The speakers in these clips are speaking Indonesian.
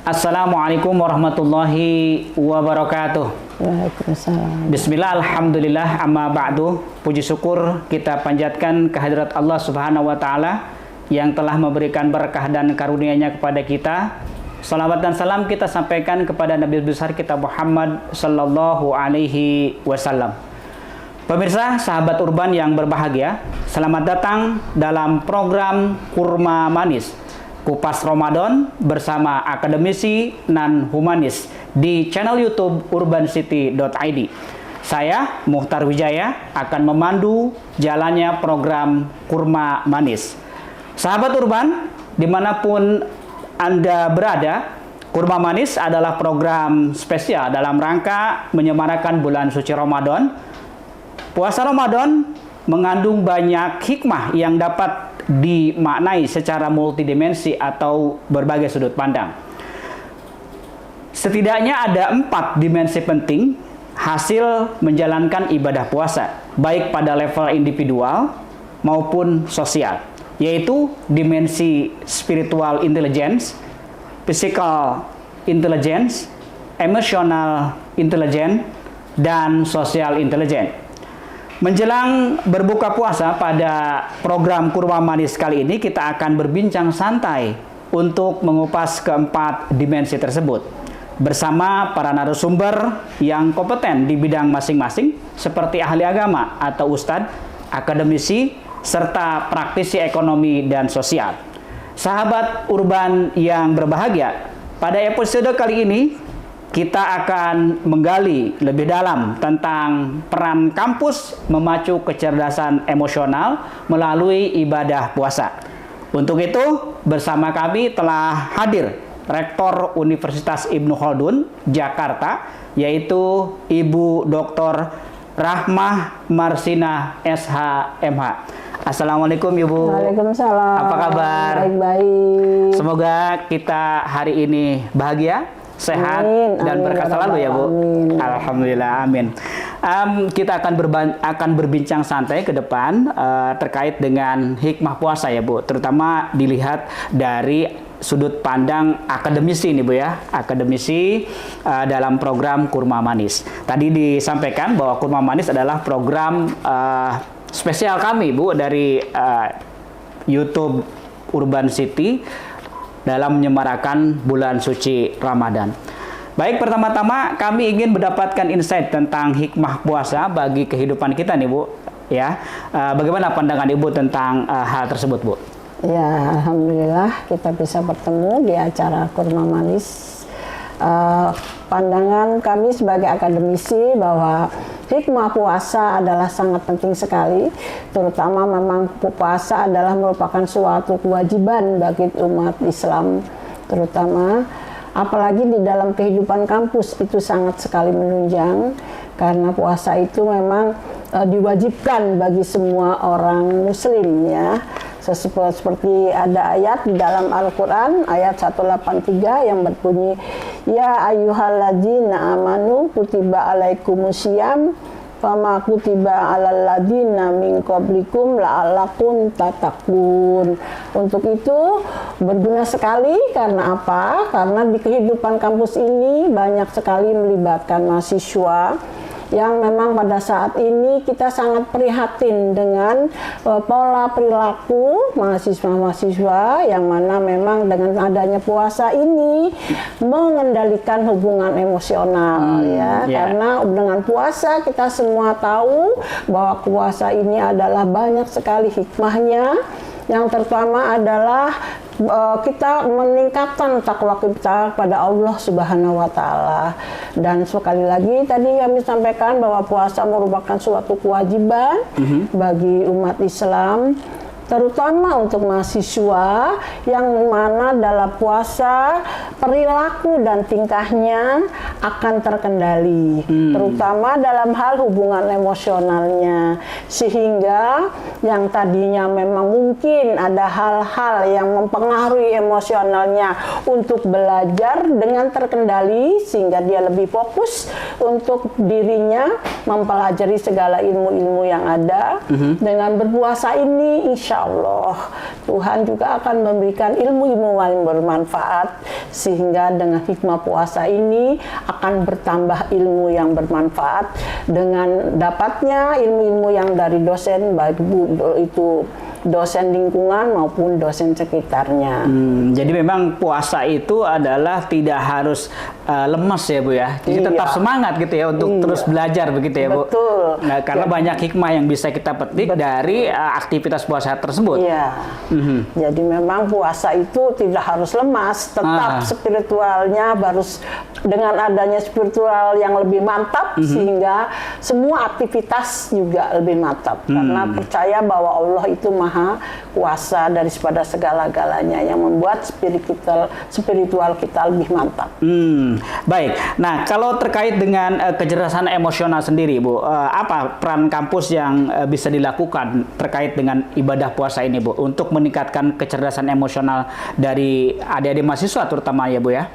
Assalamualaikum warahmatullahi wabarakatuh. Waalaikumsalam. Bismillah, alhamdulillah, amma ba'du. Puji syukur kita panjatkan kehadirat Allah Subhanahu wa Ta'ala yang telah memberikan berkah dan karunia-Nya kepada kita. Salawat dan salam kita sampaikan kepada Nabi besar kita Muhammad sallallahu alaihi wasallam. Pemirsa, sahabat urban yang berbahagia, selamat datang dalam program Kurma Manis, Kupas Ramadan bersama akademisi nan humanis di channel YouTube urbancity.id. Saya, Muhtar Wijaya, akan memandu jalannya program Kurma Manis. Sahabat urban, dimanapun Anda berada, Kurma Manis adalah program spesial dalam rangka menyemarakan bulan suci Ramadan. Puasa Ramadan mengandung banyak hikmah yang dapat dimaknai secara multidimensi atau berbagai sudut pandang. Setidaknya ada 4 dimensi penting hasil menjalankan ibadah puasa, baik pada level individual maupun sosial, yaitu dimensi spiritual intelligence, physical intelligence, emotional intelligence, dan social intelligence. Menjelang berbuka puasa pada program Kurma Manis kali ini, kita akan berbincang santai untuk mengupas keempat dimensi tersebut bersama para narasumber yang kompeten di bidang masing-masing seperti ahli agama atau ustadz, akademisi, serta praktisi ekonomi dan sosial. Sahabat urban yang berbahagia, pada episode kali ini kita akan menggali lebih dalam tentang peran kampus memacu kecerdasan emosional melalui ibadah puasa. Untuk itu, bersama kami telah hadir Rektor Universitas Ibnu Khaldun, Jakarta, yaitu Ibu Dr. Rahmah Marsina SH.MH. Assalamualaikum Ibu. Waalaikumsalam. Apa kabar? Baik-baik. Semoga kita hari ini bahagia, sehat, dan berkah selalu ya Bu. Amin. Alhamdulillah, amin. Kita akan berbincang santai ke depan terkait dengan hikmah puasa ya Bu, terutama dilihat dari sudut pandang akademisi nih Bu ya, akademisi dalam program Kurma Manis. Tadi disampaikan bahwa Kurma Manis adalah program spesial kami Bu dari YouTube Urban City dalam menyemarakan bulan suci Ramadan. Baik, pertama-tama kami ingin mendapatkan insight tentang hikmah puasa bagi kehidupan kita nih Bu. Ya, bagaimana pandangan Ibu tentang hal tersebut Bu? Ya, alhamdulillah kita bisa bertemu di acara Kurma Manis. Pandangan kami sebagai akademisi bahwa hikmah puasa adalah sangat penting sekali, terutama memang puasa adalah merupakan suatu kewajiban bagi umat Islam, terutama apalagi di dalam kehidupan kampus itu sangat sekali menunjang, karena puasa itu memang diwajibkan bagi semua orang muslim ya. Seperti ada ayat di dalam Al-Quran, ayat 183 yang berbunyi, Ya ayyuhalladzina amanu kutiba alaikumusiyam fama kutiba alal ladzina min qablikum la'allakum tattaqun. Untuk itu berguna sekali, karena apa? Karena di kehidupan kampus ini banyak sekali melibatkan mahasiswa yang memang pada saat ini kita sangat prihatin dengan pola perilaku mahasiswa-mahasiswa yang mana memang dengan adanya puasa ini mengendalikan hubungan emosional karena dengan puasa kita semua tahu bahwa puasa ini adalah banyak sekali hikmahnya. Yang pertama adalah kita meningkatkan takwa kita pada Allah Subhanahu wa Ta'ala. Dan sekali lagi tadi kami sampaikan bahwa puasa merupakan suatu kewajiban bagi umat Islam, terutama untuk mahasiswa yang mana dalam puasa perilaku dan tingkahnya akan terkendali, terutama dalam hal hubungan emosionalnya, sehingga yang tadinya memang mungkin ada hal-hal yang mempengaruhi emosionalnya untuk belajar dengan terkendali, sehingga dia lebih fokus untuk dirinya mempelajari segala ilmu-ilmu yang ada. Dengan berpuasa ini insya insya Allah Tuhan juga akan memberikan ilmu-ilmu yang bermanfaat, sehingga dengan hikmah puasa ini akan bertambah ilmu yang bermanfaat dengan dapatnya ilmu-ilmu yang dari dosen, baik itu dosen lingkungan maupun dosen sekitarnya. Jadi memang puasa itu adalah tidak harus lemas ya Bu ya, jadi tetap semangat gitu ya untuk terus belajar begitu ya Bu. Betul. Nah, karena banyak hikmah yang bisa kita petik dari aktivitas puasa tersebut. Iya. Jadi memang puasa itu tidak harus lemas, tetap spiritualnya harus dengan adanya spiritual yang lebih mantap, sehingga semua aktivitas juga lebih mantap. Karena percaya bahwa Allah itu maha kuasa daripada segala-galanya, yang membuat spiritual kita lebih mantap. Baik. Nah, kalau terkait dengan kecerdasan emosional sendiri, Bu, apa peran kampus yang bisa dilakukan terkait dengan ibadah puasa ini, Bu, untuk meningkatkan kecerdasan emosional dari adik-adik mahasiswa terutama ya, Bu ya?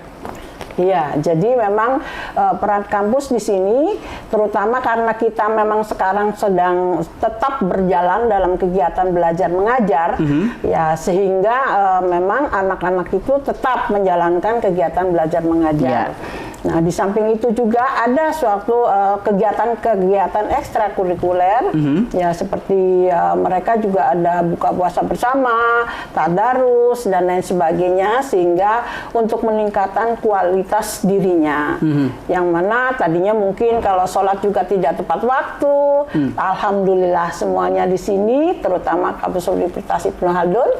Iya, jadi memang peran kampus di sini, terutama karena kita memang sekarang sedang tetap berjalan dalam kegiatan belajar mengajar, ya sehingga memang anak-anak itu tetap menjalankan kegiatan belajar mengajar. Nah, di samping itu juga ada suatu kegiatan-kegiatan ekstrakurikuler, ya seperti mereka juga ada buka puasa bersama, tadarus dan lain sebagainya, sehingga untuk meningkatkan kualitas dirinya. Yang mana tadinya mungkin kalau sholat juga tidak tepat waktu, alhamdulillah semuanya di sini, terutama kampus Universitas Ibnu Khaldun,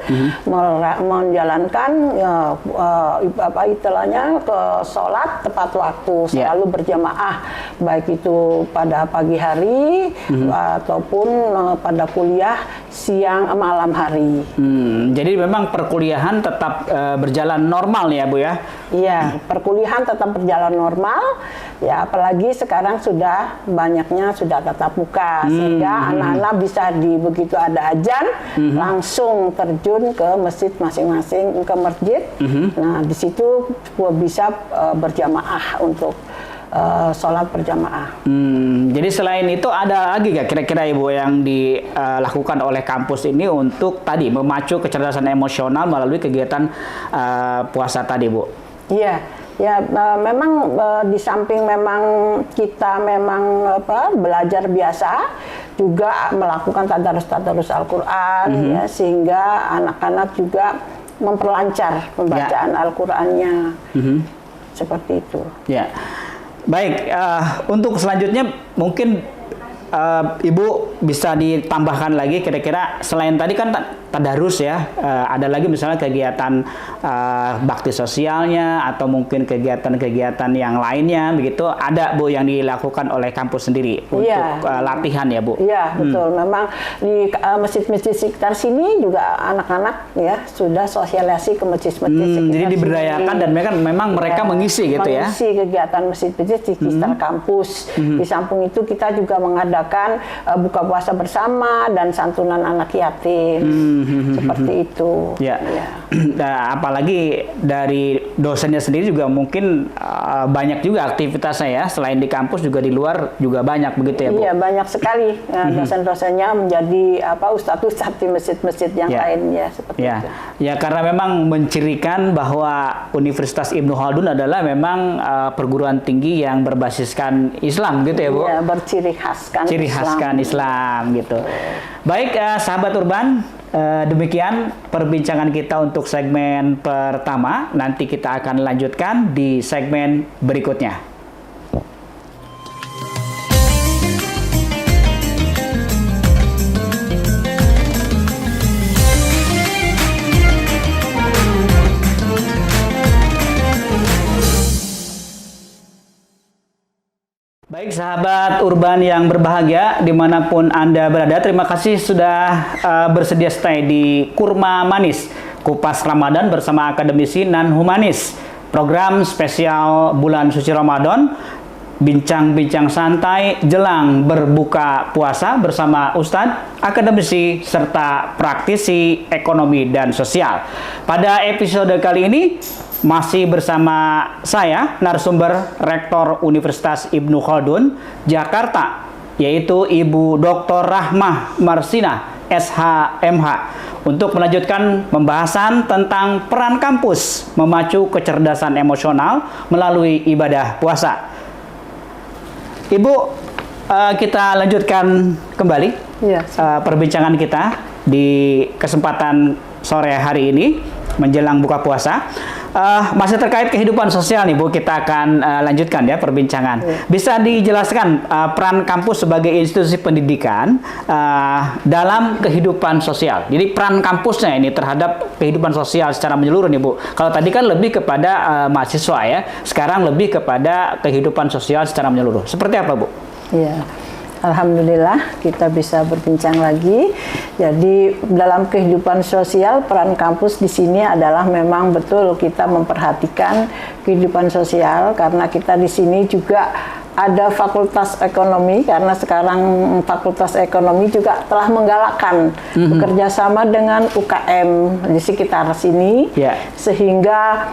menjalankan apa istilahnya ke sholat tepat waktu, selalu berjamaah, baik itu pada pagi hari ataupun pada kuliah siang malam hari. Jadi memang perkuliahan tetap berjalan normal ya Bu ya? Iya, perkuliahan tetap berjalan normal, ya apalagi sekarang sudah banyaknya sudah tatap muka, sehingga anak-anak bisa begitu ada azan langsung terjun ke masjid masing-masing, ke masjid. Nah di situ bisa berjamaah untuk sholat berjamaah. Jadi selain itu ada lagi nggak kira-kira Ibu yang dilakukan oleh kampus ini untuk tadi memacu kecerdasan emosional melalui kegiatan puasa tadi Bu? Iya, ya memang di samping memang kita memang belajar biasa, juga melakukan tadarus Al-Quran, ya, sehingga anak-anak juga memperlancar pembacaan Al-Qurannya. Seperti itu. Ya, baik. Untuk selanjutnya mungkin Ibu bisa ditambahkan lagi kira-kira selain tadi kan tadarus ya, ada lagi misalnya kegiatan bakti sosialnya atau mungkin kegiatan-kegiatan yang lainnya begitu, ada Bu yang dilakukan oleh kampus sendiri untuk latihan ya Bu? Iya betul, memang di masjid-masjid sekitar sini juga anak-anak ya sudah sosialisasi ke masjid-masjid sekitar. Jadi diberdayakan dan memang mereka mengisi gitu ya? Mengisi kegiatan masjid-masjid di sekitar kampus. Di samping itu kita juga mengadakan buka puasa bersama dan santunan anak yatim. Seperti itu. Ya. Nah, apalagi dari dosennya sendiri juga mungkin banyak juga aktivitasnya ya, selain di kampus juga di luar juga banyak begitu ya Bu? Iya banyak sekali dosen-dosennya menjadi ustadz-ustadz di masjid-masjid yang lain ya seperti itu. Ya karena memang mencirikan bahwa Universitas Ibnu Khaldun adalah memang perguruan tinggi yang berbasiskan Islam gitu ya Bu? Iya, berciri khaskan Islam gitu. Baik sahabat Urban, demikian perbincangan kita untuk segmen pertama. Nanti kita akan lanjutkan di segmen berikutnya. Baik sahabat Urban yang berbahagia dimanapun Anda berada, terima kasih sudah bersedia stay di Kurma Manis, Kupas Ramadan bersama akademisi Nan Humanis. Program spesial bulan suci Ramadan, bincang-bincang santai jelang berbuka puasa bersama Ustadz, akademisi, serta praktisi ekonomi dan sosial. Pada episode kali ini, masih bersama saya, narasumber Rektor Universitas Ibnu Khaldun, Jakarta, yaitu Ibu Dr. Rahmah Marsina, SHMH, untuk melanjutkan pembahasan tentang peran kampus memacu kecerdasan emosional melalui ibadah puasa. Ibu, kita lanjutkan kembali perbincangan kita di kesempatan sore hari ini menjelang buka puasa. Masih terkait kehidupan sosial nih Bu, kita akan lanjutkan ya perbincangan. Bisa dijelaskan peran kampus sebagai institusi pendidikan dalam kehidupan sosial. Jadi peran kampusnya ini terhadap kehidupan sosial secara menyeluruh nih Bu. Kalau tadi kan lebih kepada mahasiswa ya, sekarang lebih kepada kehidupan sosial secara menyeluruh. Seperti apa Bu? Iya. Alhamdulillah kita bisa berbincang lagi. Jadi dalam kehidupan sosial peran kampus di sini adalah memang betul kita memperhatikan kehidupan sosial karena kita di sini juga ada fakultas ekonomi karena sekarang fakultas ekonomi juga telah menggalakkan bekerja sama dengan UKM di sekitar sini sehingga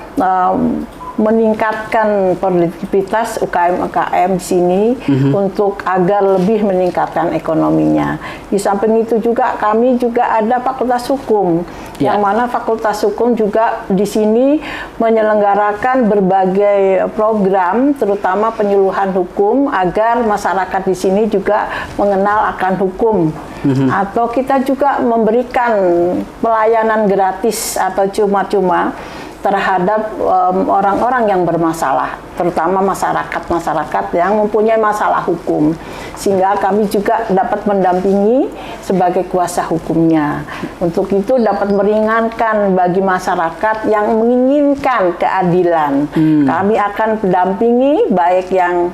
meningkatkan produktivitas UKM-UKM di sini untuk agar lebih meningkatkan ekonominya. Di samping itu juga kami juga ada Fakultas Hukum, yang mana Fakultas Hukum juga di sini menyelenggarakan berbagai program, terutama penyuluhan hukum agar masyarakat di sini juga mengenal akan hukum. Atau kita juga memberikan pelayanan gratis atau cuma-cuma terhadap orang-orang yang bermasalah, terutama masyarakat yang mempunyai masalah hukum, sehingga kami juga dapat mendampingi sebagai kuasa hukumnya. Untuk itu dapat meringankan bagi masyarakat yang menginginkan keadilan. Kami akan mendampingi baik yang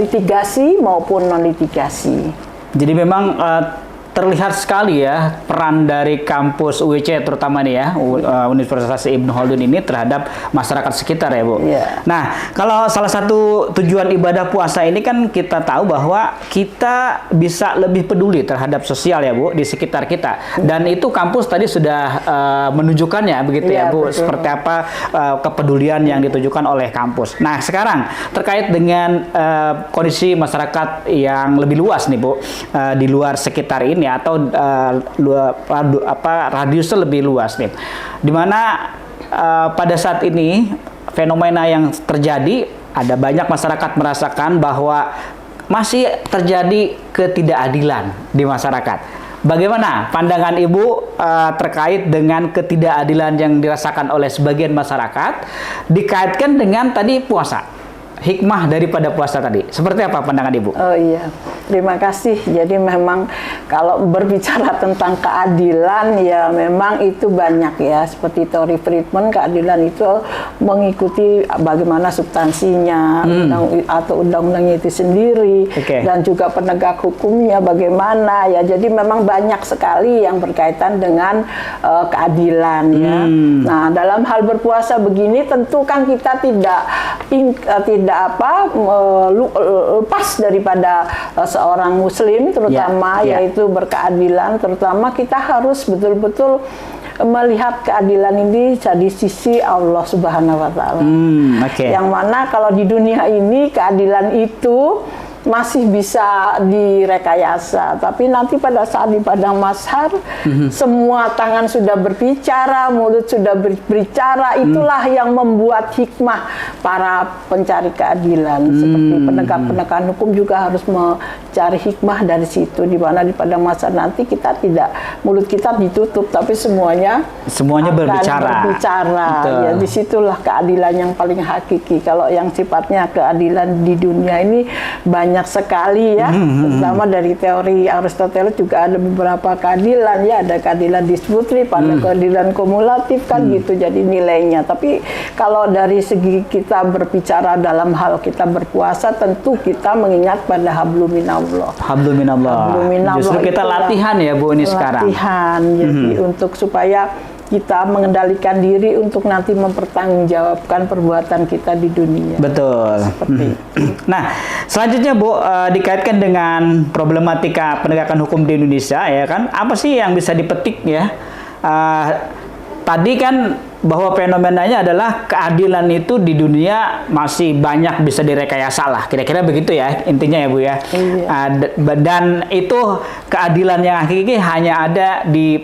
litigasi maupun non litigasi. Jadi memang terlihat sekali ya peran dari kampus UIC terutama nih ya, Universitas Ibnu Khaldun ini terhadap masyarakat sekitar ya Bu. Nah, kalau salah satu tujuan ibadah puasa ini kan kita tahu bahwa kita bisa lebih peduli terhadap sosial ya Bu di sekitar kita. Dan itu kampus tadi sudah menunjukkannya begitu ya Bu, betul. Seperti apa kepedulian yang ditujukan oleh kampus. Nah, sekarang terkait dengan kondisi masyarakat yang lebih luas nih Bu, di luar sekitar ini atau radiusnya lebih luas nih, dimana pada saat ini fenomena yang terjadi, ada banyak masyarakat merasakan bahwa masih terjadi ketidakadilan di masyarakat. Bagaimana pandangan Ibu terkait dengan ketidakadilan yang dirasakan oleh sebagian masyarakat dikaitkan dengan tadi puasa? Hikmah daripada puasa tadi. Seperti apa pandangan Ibu? Oh iya, terima kasih. Jadi memang kalau berbicara tentang keadilan ya memang itu banyak ya. Seperti teori Friedman, keadilan itu mengikuti bagaimana substansinya atau undang-undangnya itu sendiri dan juga penegak hukumnya bagaimana ya. Jadi memang banyak sekali yang berkaitan dengan keadilan ya. Nah, dalam hal berpuasa begini tentu kan kita tidak lepas daripada seorang muslim terutama yaitu berkeadilan, terutama kita harus betul-betul melihat keadilan ini dari sisi Allah Subhanahu wa taala. Yang mana kalau di dunia ini keadilan itu masih bisa direkayasa, tapi nanti pada saat di padang mahsyar semua tangan sudah berbicara, mulut sudah berbicara, itulah yang membuat hikmah para pencari keadilan seperti penegak-penegak hukum juga harus mencari hikmah dari situ, di mana di padang mahsyar nanti kita tidak, mulut kita ditutup tapi semuanya berbicara. Ya disitulah keadilan yang paling hakiki. Kalau yang sifatnya keadilan di dunia ini banyak sekali ya, terutama dari teori Aristoteles juga ada beberapa keadilan ya, ada keadilan distributif, ada keadilan kumulatif kan gitu jadi nilainya. Tapi kalau dari segi kita berbicara dalam hal kita berpuasa, tentu kita mengingat pada hablum minallah. Hablum minallah. Justru kita latihan ya Bu ini sekarang. Latihan jadi untuk supaya kita mengendalikan diri untuk nanti mempertanggungjawabkan perbuatan kita di dunia. Betul. Seperti Nah, selanjutnya Bu, dikaitkan dengan problematika penegakan hukum di Indonesia ya kan, apa sih yang bisa dipetik ya? Tadi kan bahwa fenomenanya adalah keadilan itu di dunia masih banyak bisa direkayasa lah, kira-kira begitu ya intinya ya Bu ya. Dan itu keadilan yang hakiki hanya ada di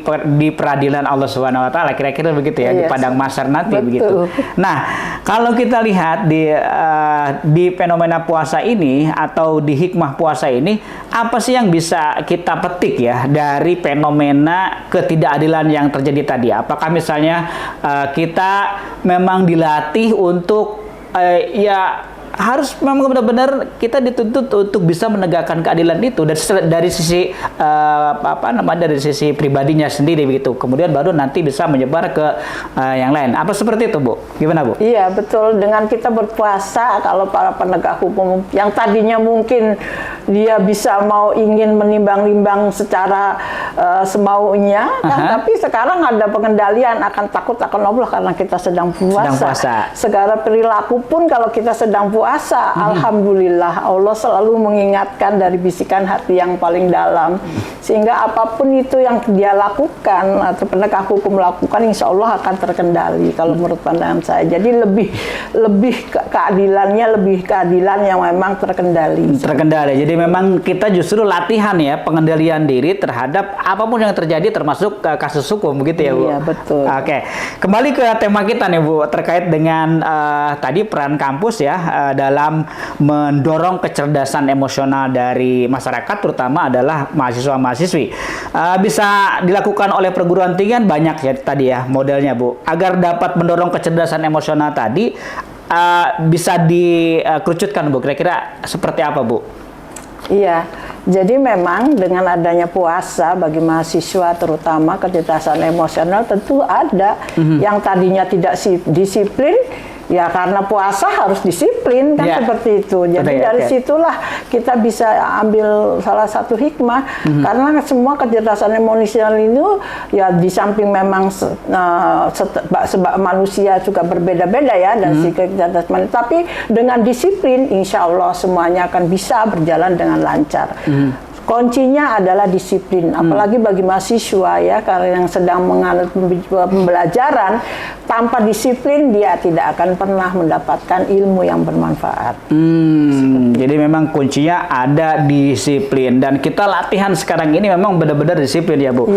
peradilan Allah Subhanahu Wa Taala, kira-kira begitu ya, di padang mahsyar nanti. Betul. Begitu. Nah, kalau kita lihat di fenomena puasa ini atau di hikmah puasa ini, apa sih yang bisa kita petik ya dari fenomena ketidakadilan yang terjadi tadi? Apakah misalnya kita memang dilatih untuk ya harus memang benar-benar kita dituntut untuk bisa menegakkan keadilan itu dari sisi dari sisi pribadinya sendiri begitu. Kemudian baru nanti bisa menyebar ke yang lain. Apa seperti itu, Bu? Gimana, Bu? Iya, betul. Dengan kita berpuasa, kalau para penegak hukum yang tadinya mungkin dia bisa ingin menimbang-nimbang secara semaunya, kan, tapi sekarang ada pengendalian, akan takut akan Allah karena kita sedang puasa. Segala perilaku pun kalau kita sedang puasa, alhamdulillah Allah selalu mengingatkan dari bisikan hati yang paling dalam, sehingga apapun itu yang dia lakukan atau penegak hukum lakukan, insya Allah akan terkendali kalau menurut pandangan saya. Jadi lebih keadilan yang memang terkendali. Jadi memang kita justru latihan ya, pengendalian diri terhadap apapun yang terjadi, termasuk kasus hukum begitu ya, Bu? Iya, betul. Oke, kembali ke tema kita nih, Bu, terkait dengan tadi peran kampus ya dalam mendorong kecerdasan emosional dari masyarakat, terutama adalah mahasiswa-mahasiswi. Bisa dilakukan oleh perguruan tinggi kan banyak ya tadi ya modelnya, Bu. Agar dapat mendorong kecerdasan emosional tadi, bisa dikerucutkan, Bu. Kira-kira seperti apa, Bu? Iya, jadi memang dengan adanya puasa bagi mahasiswa terutama kecerdasan emosional tentu ada yang tadinya tidak disiplin, ya karena puasa harus disiplin kan, seperti itu. Jadi dari situlah kita bisa ambil salah satu hikmah, karena semua kecerdasan emosional itu ya di samping memang manusia juga berbeda-beda ya dari si kecerdasan, tapi dengan disiplin insya Allah semuanya akan bisa berjalan dengan lancar. Kuncinya adalah disiplin, apalagi bagi mahasiswa ya, karena yang sedang mengalami pembelajaran tanpa disiplin dia tidak akan pernah mendapatkan ilmu yang bermanfaat. Jadi memang kuncinya ada disiplin, dan kita latihan sekarang ini memang benar-benar disiplin ya, Bu.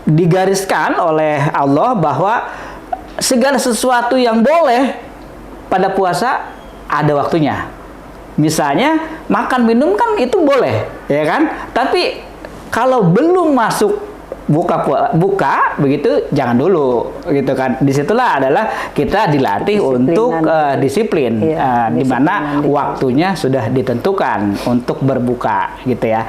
Digariskan oleh Allah bahwa segala sesuatu yang boleh pada puasa ada waktunya. Misalnya makan minum kan itu boleh, ya kan? Tapi kalau belum masuk buka begitu jangan dulu, gitu kan? Disitulah adalah kita dilatih untuk disiplin, di mana waktunya sudah ditentukan untuk berbuka, gitu ya.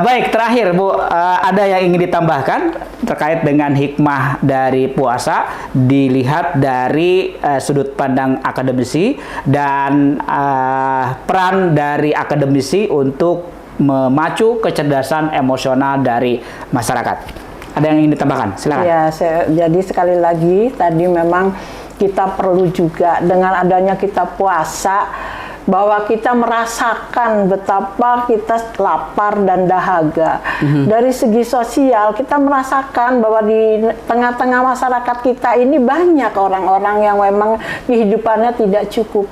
Baik, terakhir Bu, ada yang ingin ditambahkan terkait dengan hikmah dari puasa dilihat dari sudut pandang akademisi dan peran dari akademisi untuk memacu kecerdasan emosional dari masyarakat. Ada yang ingin ditambahkan? Silakan. Ya, jadi sekali lagi tadi memang kita perlu juga dengan adanya kita puasa, bahwa kita merasakan betapa kita lapar dan dahaga. Dari segi sosial kita merasakan bahwa di tengah-tengah masyarakat kita ini banyak orang-orang yang memang kehidupannya tidak cukup,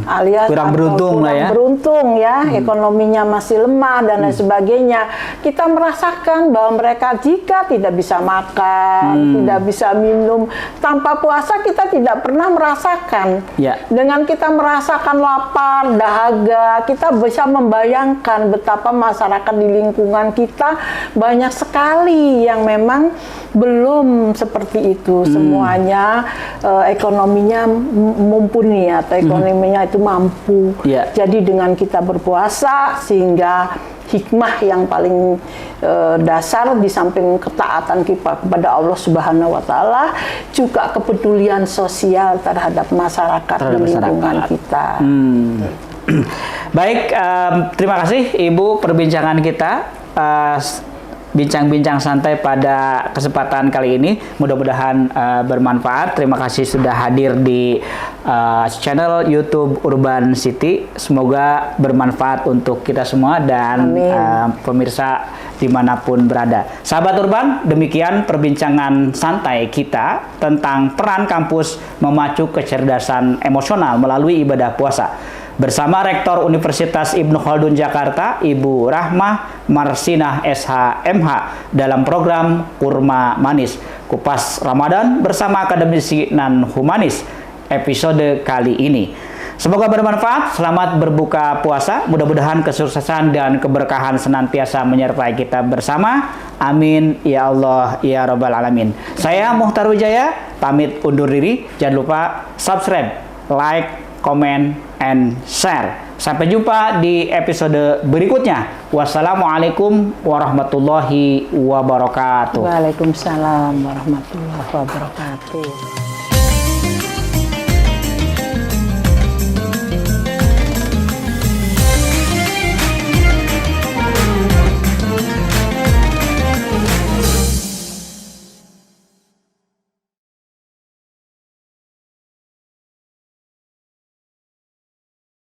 alias kurang beruntung lah ya. Beruntung ya, ekonominya masih lemah dan lain sebagainya. Kita merasakan bahwa mereka jika tidak bisa makan, tidak bisa minum, tanpa puasa kita tidak pernah merasakan. Dengan kita merasakan lapar, dahaga, kita bisa membayangkan betapa masyarakat di lingkungan kita banyak sekali yang memang belum seperti itu. Semuanya ekonominya mumpuni atau ekonominya itu mampu. Jadi dengan kita berpuasa, sehingga hikmah yang paling dasar di samping ketaatan kita kepada Allah Subhanahu wa Ta'ala, juga kepedulian sosial terhadap masyarakat di lingkungan kita. Baik, terima kasih Ibu perbincangan kita, bincang-bincang santai pada kesempatan kali ini. Mudah-mudahan bermanfaat. Terima kasih sudah hadir di channel YouTube Urban City. Semoga bermanfaat untuk kita semua dan pemirsa dimanapun berada. Sahabat Urban, demikian perbincangan santai kita tentang peran kampus memacu kecerdasan emosional melalui ibadah puasa. Bersama Rektor Universitas Ibnu Khaldun Jakarta, Ibu Rahmah Marsinah SH.MH dalam program Kurma Manis. Kupas Ramadan bersama akademisi non humanis episode kali ini. Semoga bermanfaat, selamat berbuka puasa, mudah-mudahan kesuksesan dan keberkahan senantiasa menyertai kita bersama. Amin, ya Allah, ya Rabbal Alamin. Saya Muhtar Wijaya, pamit undur diri. Jangan lupa subscribe, like, comment, and share. Sampai jumpa di episode berikutnya. Wassalamualaikum warahmatullahi wabarakatuh. Waalaikumsalam warahmatullahi wabarakatuh.